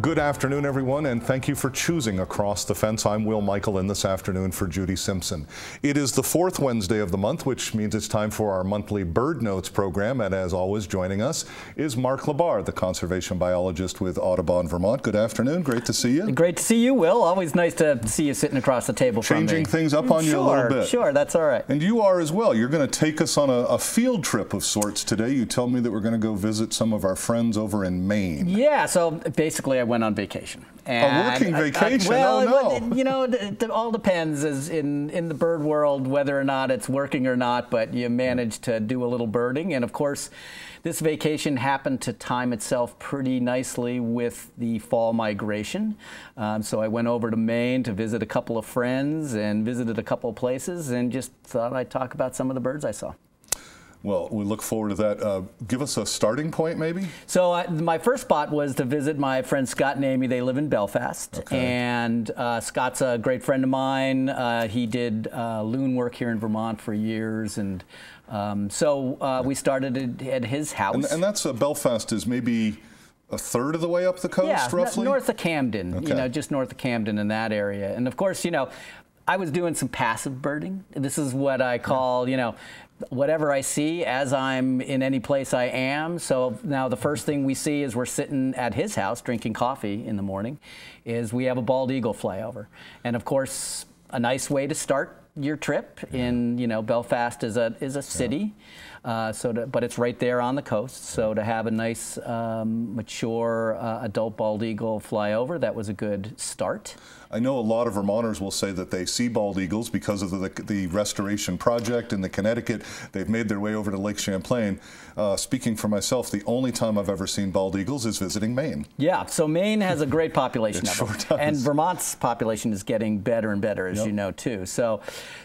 Good afternoon, everyone, and thank you for choosing Across the Fence. I'm Will Michael in this afternoon for Judy Simpson. It is the fourth Wednesday of the month, which means it's time for our monthly Bird Notes program, and as always, joining us is Mark LaBarr, the conservation biologist with Audubon, Vermont. Good afternoon. Great to see you. Great to see you, Will. Always nice to see you sitting across the table from me. Changing things up on you a little bit. Sure, that's all right. And you are as well. You're going to take us on a field trip of sorts today. You tell me that we're going to go visit some of our friends over in Maine. Yeah, so basically I went on vacation. A working vacation? Well, oh, no. You know, it all depends as in the bird world whether or not it's working or not, but you manage to do a little birding. And of course, this vacation happened to time itself pretty nicely with the fall migration. So I went over to Maine to visit a couple of friends and visited a couple of places and just thought I'd talk about some of the birds I saw. Well, we look forward to that. Give us a starting point, maybe? So my first spot was to visit my friends Scott and Amy. They live in Belfast. Okay. And Scott's a great friend of mine. He did loon work here in Vermont for years. And so we started at his house. And that's Belfast is maybe a third of the way up the coast, roughly? North of Camden, okay. You know, just north of Camden in that area. And of course, you know, I was doing some passive birding. This is what I call, you know, whatever I see as I'm in any place I am. So now the first thing we see is we're sitting at his house drinking coffee in the morning, is we have a bald eagle fly over. And of course, a nice way to start your trip in, you know, Belfast is a city. But it's right there on the coast. So to have a nice, mature adult bald eagle fly over, that was a good start. I know a lot of Vermonters will say that they see bald eagles because of the restoration project in the Connecticut. They've made their way over to Lake Champlain. Speaking for myself, the only time I've ever seen bald eagles is visiting Maine. Yeah, so Maine has a great population of them. Sure does. And Vermont's population is getting better and better, as you know, too. So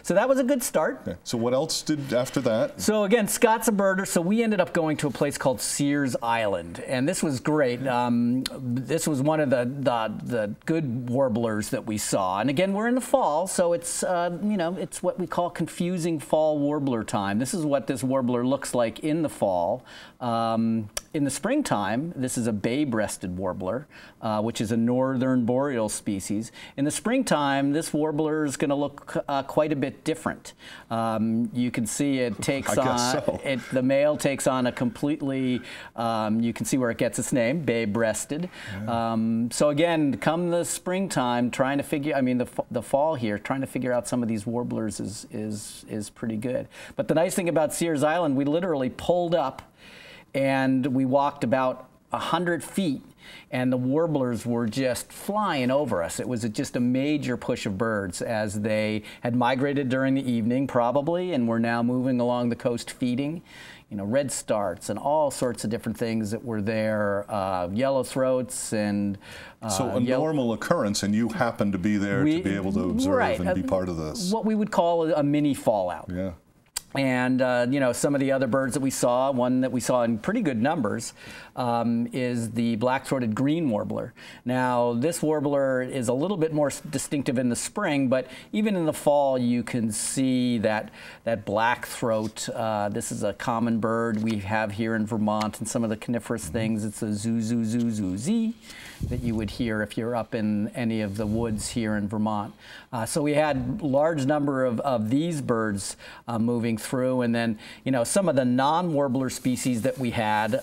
that was a good start. Yeah. So what else did after that? So again, Scott's a birder, so we ended up going to a place called Sears Island, and this was great. This was one of the good warblers that we saw, and again, we're in the fall, so it's you know, it's what we call confusing fall warbler time. This is what this warbler looks like in the fall. In the springtime, this is a bay-breasted warbler, which is a northern boreal species. In the springtime, this warbler is going to look quite a bit different. You can see it takes on, the male takes on a completely, you can see where it gets its name, bay-breasted. Yeah. So again, come the springtime, trying to figure, I mean the fall here, trying to figure out some of these warblers is pretty good. But the nice thing about Sears Island, we literally pulled up and we walked about 100 feet, and the warblers were just flying over us. It was just a major push of birds as they had migrated during the evening, probably, and were now moving along the coast feeding. You know, red starts and all sorts of different things that were there, yellow throats and... so a normal occurrence, and you happened to be there to be able to observe and be part of this. What we would call a mini fallout. Yeah. And, you know, some of the other birds that we saw, one that we saw in pretty good numbers, is the black-throated green warbler. Now, this warbler is a little bit more distinctive in the spring, but even in the fall, you can see that black throat. This is a common bird we have here in Vermont, and some of the coniferous things. It's a zoo-zoo-zoo-zoo-zee that you would hear if you're up in any of the woods here in Vermont. So we had a large number of these birds moving through, and then, you know, some of the non-warbler species that we had.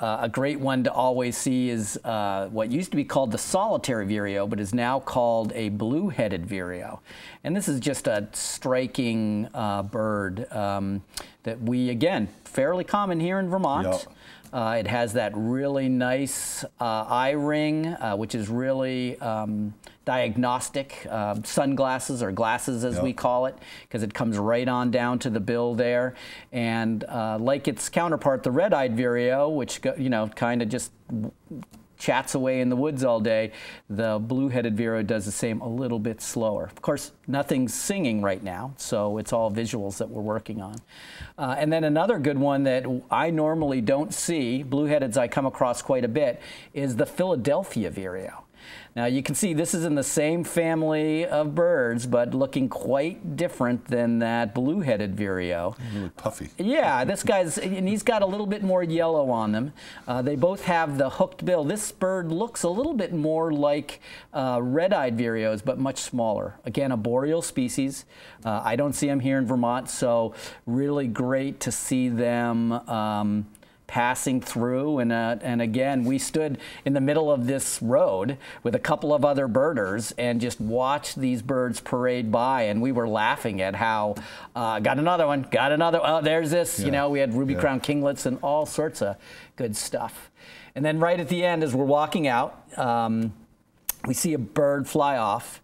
A great one to always see is what used to be called the solitary vireo, but is now called a blue-headed vireo. And this is just a striking bird that we, again, fairly common here in Vermont. Yep. It has that really nice eye ring, which is really diagnostic sunglasses, or glasses as we call it, because it comes right on down to the bill there. And like its counterpart, the red-eyed vireo, which, you know, kind of just chats away in the woods all day, the blue-headed vireo does the same, a little bit slower. Of course, nothing's singing right now, so it's all visuals that we're working on. And then another good one that I normally don't see, blue-headeds I come across quite a bit, is the Philadelphia vireo. Now you can see this is in the same family of birds, but looking quite different than that blue-headed vireo. Really puffy. Yeah, this guy's, and he's got a little bit more yellow on them. They both have the hooked bill. This bird looks a little bit more like red-eyed vireos, but much smaller. Again, a boreal species. I don't see them here in Vermont, so really great to see them passing through, and again, we stood in the middle of this road with a couple of other birders and just watched these birds parade by, and we were laughing at how, got another one, oh, there's this, you know, we had ruby-crowned kinglets and all sorts of good stuff. And then right at the end, as we're walking out, we see a bird fly off.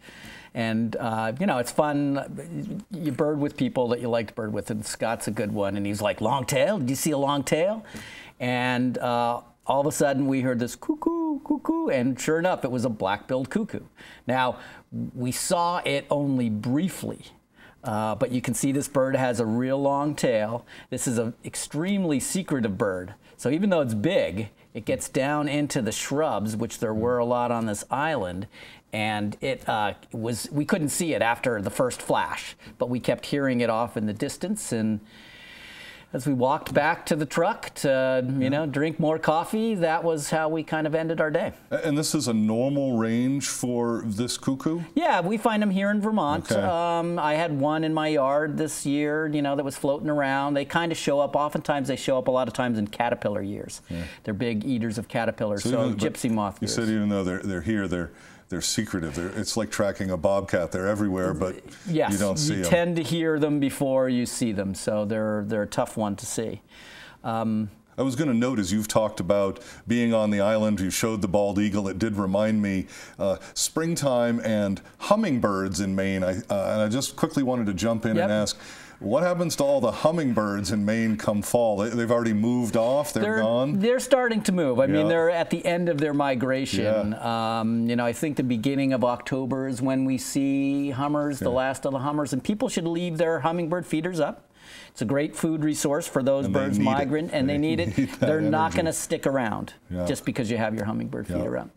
And, you know, it's fun. You bird with people that you like to bird with, and Scott's a good one. And he's like, long tail? Did you see a long tail? And all of a sudden, we heard this cuckoo, cuckoo, and sure enough, it was a black-billed cuckoo. Now, we saw it only briefly, but you can see this bird has a real long tail. This is an extremely secretive bird. So even though it's big, it gets down into the shrubs, which there were a lot on this island, and we couldn't see it after the first flash, but we kept hearing it off in the distance. And as we walked back to the truck to, you know, drink more coffee, that was how we kind of ended our day. And this is a normal range for this cuckoo? Yeah, we find them here in Vermont. Okay. I had one in my yard this year, you know, that was floating around. They kind of show up, oftentimes they show up a lot of times in caterpillar years. Yeah. They're big eaters of caterpillars, so gypsy moth years. You said even though they're here, they're secretive. It's like tracking a bobcat. They're everywhere, but yes, you don't see them. You tend to hear them before you see them, so they're a tough one to see. I was going to note, as you've talked about being on the island, you showed the bald eagle. It did remind me springtime and hummingbirds in Maine. And I just quickly wanted to jump in and ask, what happens to all the hummingbirds in Maine come fall? They've already moved off? They're gone? They're starting to move. I mean, they're at the end of their migration. You know, I think the beginning of October is when we see hummers, the last of the hummers, and people should leave their hummingbird feeders up. It's a great food resource for those birds migrant, and they need it. They're not going to stick around just because you have your hummingbird feeder up.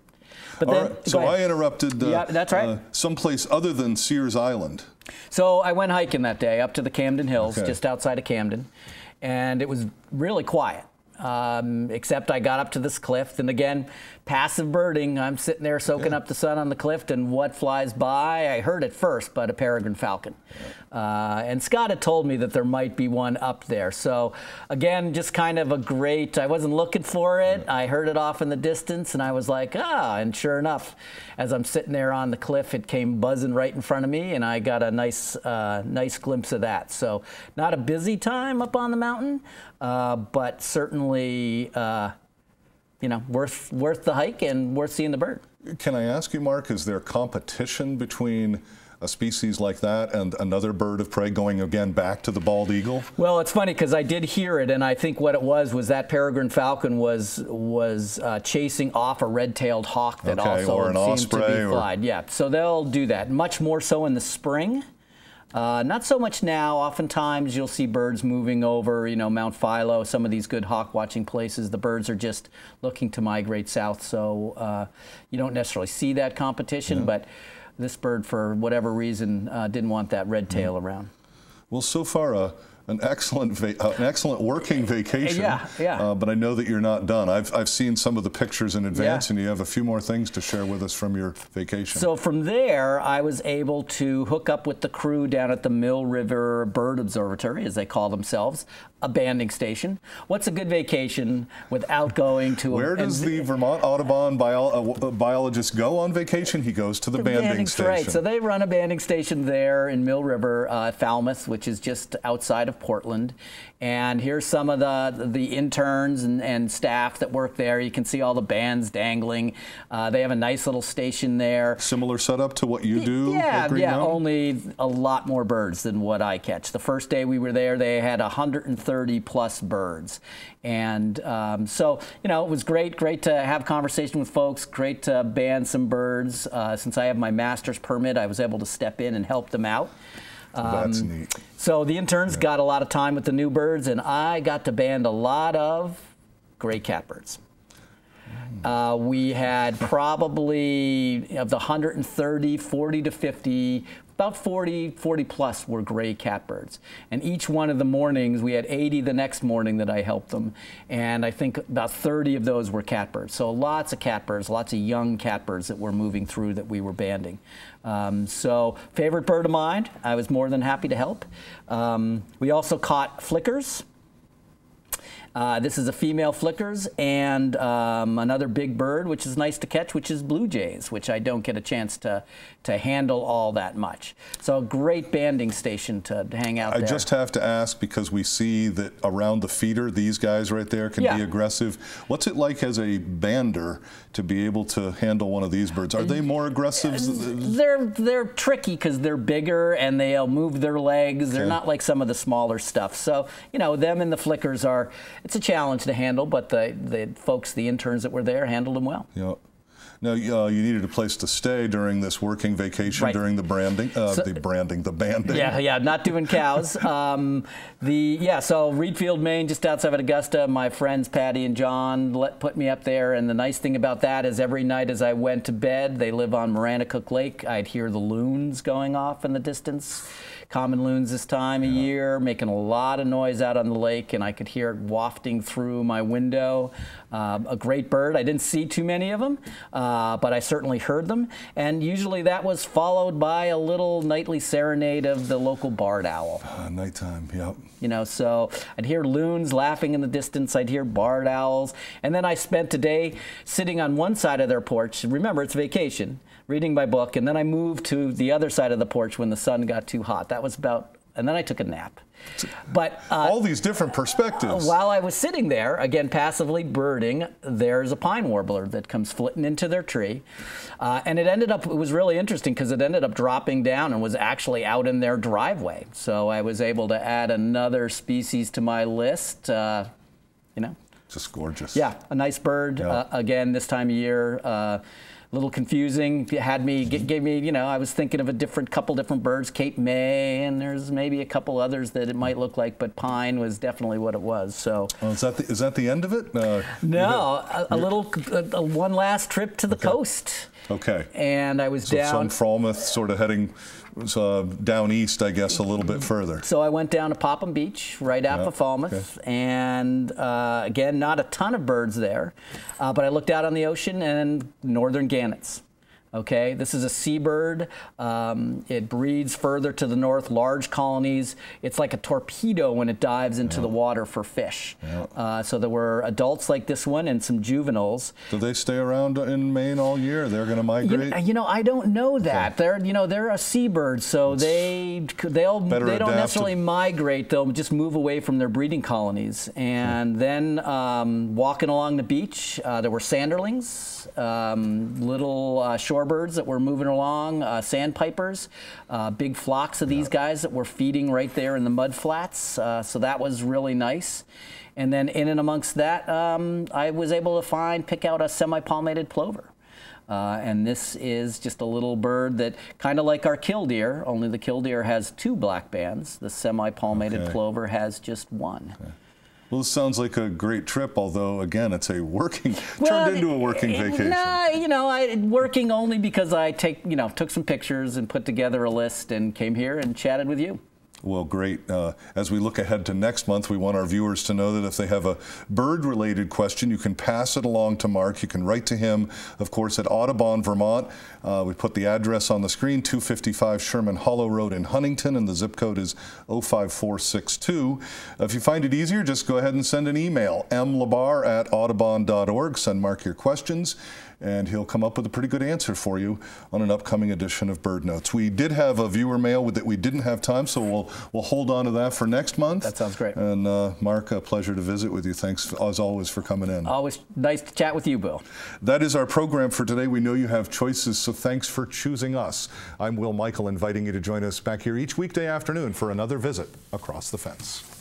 But then, so I interrupted that's right. someplace other than Sears Island. So I went hiking that day up to the Camden Hills, just outside of Camden, and it was really quiet. Except I got up to this cliff, and again, passive birding. I'm sitting there soaking up the sun on the cliff, and what flies by? I heard it first, but a peregrine falcon. And Scott had told me that there might be one up there. So again, just kind of a great, I wasn't looking for it. I heard it off in the distance, and I was like, and sure enough, as I'm sitting there on the cliff, it came buzzing right in front of me, and I got a nice glimpse of that. So not a busy time up on the mountain, but certainly, you know, worth the hike and worth seeing the bird. Can I ask you, Mark, is there competition between a species like that and another bird of prey going again back to the bald eagle? Well, it's funny because I did hear it, and I think what it was that peregrine falcon was chasing off a red-tailed hawk that also seemed to be flied. Yeah, so they'll do that much more so in the spring. Not so much now. Oftentimes you'll see birds moving over, you know, Mount Philo, some of these good hawk watching places. The birds are just looking to migrate south, so you don't necessarily see that competition, but this bird, for whatever reason, didn't want that red tail around. Well, so far an excellent working vacation. But I know that you're not done. I've seen some of the pictures in advance, and you have a few more things to share with us from your vacation. So from there, I was able to hook up with the crew down at the Mill River Bird Observatory, as they call themselves, a banding station. What's a good vacation without going to Where does the Vermont Audubon biologist go on vacation? He goes to the banding station. Right. So they run a banding station there in Mill River, Falmouth, which is just outside of of Portland. And here's some of the interns and staff that work there. You can see all the bands dangling. They have a nice little station there. Similar setup to what you do at Green Mountain? Only a lot more birds than what I catch. The first day we were there, they had 130 plus birds. And so, you know, it was great to have conversation with folks, great to band some birds. Since I have my master's permit, I was able to step in and help them out. That's neat. So the interns got a lot of time with the new birds, and I got to band a lot of gray catbirds. We had probably, of the 130, 40 to 50, about 40 plus were gray catbirds. And each one of the mornings, we had 80 the next morning that I helped them. And I think about 30 of those were catbirds. So lots of catbirds, lots of young catbirds that were moving through that we were banding. So favorite bird of mine, I was more than happy to help. We also caught flickers. This is a female flickers, and another big bird, which is nice to catch, which is blue jays, which I don't get a chance to handle all that much. So a great banding station to hang out there. I just have to ask, because we see that around the feeder, these guys right there can be aggressive. What's it like as a bander to be able to handle one of these birds? Are they more aggressive? They're tricky because they're bigger and they'll move their legs. They're not like some of the smaller stuff. So, you know, them and the flickers are, it's a challenge to handle, but the folks, the interns that were there, handled them well. Yeah. Now, you needed a place to stay during this working vacation, during the banding. Yeah, not doing cows. So Reedfield, Maine, just outside of Augusta, my friends Patty and John put me up there, and the nice thing about that is every night as I went to bed, they live on Maranacook Lake, I'd hear the loons going off in the distance. Common loons this time of year, making a lot of noise out on the lake, and I could hear it wafting through my window. A great bird. I didn't see too many of them, but I certainly heard them. And usually that was followed by a little nightly serenade of the local barred owl. Nighttime, yep. You know, so I'd hear loons laughing in the distance. I'd hear barred owls. And then I spent a day sitting on one side of their porch. Remember, it's vacation, reading my book. And then I moved to the other side of the porch when the sun got too hot. That was about, and then I took a nap. But all these different perspectives. While I was sitting there, again, passively birding, there's a pine warbler that comes flitting into their tree. And it was really interesting because it ended up dropping down and was actually out in their driveway. So I was able to add another species to my list, you know. Just gorgeous. Yeah, a nice bird, again, this time of year. A little confusing. Gave me, you know, I was thinking of couple different birds, Cape May, and there's maybe a couple others that it might look like, but pine was definitely what it was. So. Well, is that the end of it? No, one last trip to the coast. Okay. And I was down. From Falmouth, sort of heading down east, I guess, a little bit further. So I went down to Popham Beach, right off of Falmouth, and again, not a ton of birds there, but I looked out on the ocean and northern gannets. Okay, this is a seabird. It breeds further to the north, large colonies. It's like a torpedo when it dives into the water for fish. So there were adults like this one and some juveniles. Do they stay around in Maine all year? They're going to migrate? You know, I don't know that. Okay. They're a seabird, so they don't necessarily migrate. They'll just move away from their breeding colonies. And then walking along the beach, there were sanderlings, little shorebirds that were moving along, sandpipers, big flocks of these guys that were feeding right there in the mud flats. So that was really nice. And then in and amongst that, I was able to pick out a semi-palmated plover. And this is just a little bird that, kind of like our killdeer, only the killdeer has 2 black bands. The semi-palmated plover has just 1. Okay. Well, this sounds like a great trip, although, again, it's turned into a working vacation. No, working only because I took some pictures and put together a list and came here and chatted with you. Well, great. As we look ahead to next month, we want our viewers to know that if they have a bird-related question, you can pass it along to Mark. You can write to him, of course, at Audubon, Vermont. We put the address on the screen, 255 Sherman Hollow Road in Huntington, and the zip code is 05462. If you find it easier, just go ahead and send an email, mlabarr@audubon.org. Send Mark your questions. and he'll come up with a pretty good answer for you on an upcoming edition of Bird Notes. We did have a viewer mail that we didn't have time, so we'll hold on to that for next month. That sounds great. And Mark, a pleasure to visit with you. Thanks as always for coming in. Always nice to chat with you, Bill. That is our program for today. We know you have choices, so thanks for choosing us. I'm Will Michael, inviting you to join us back here each weekday afternoon for another visit Across the Fence.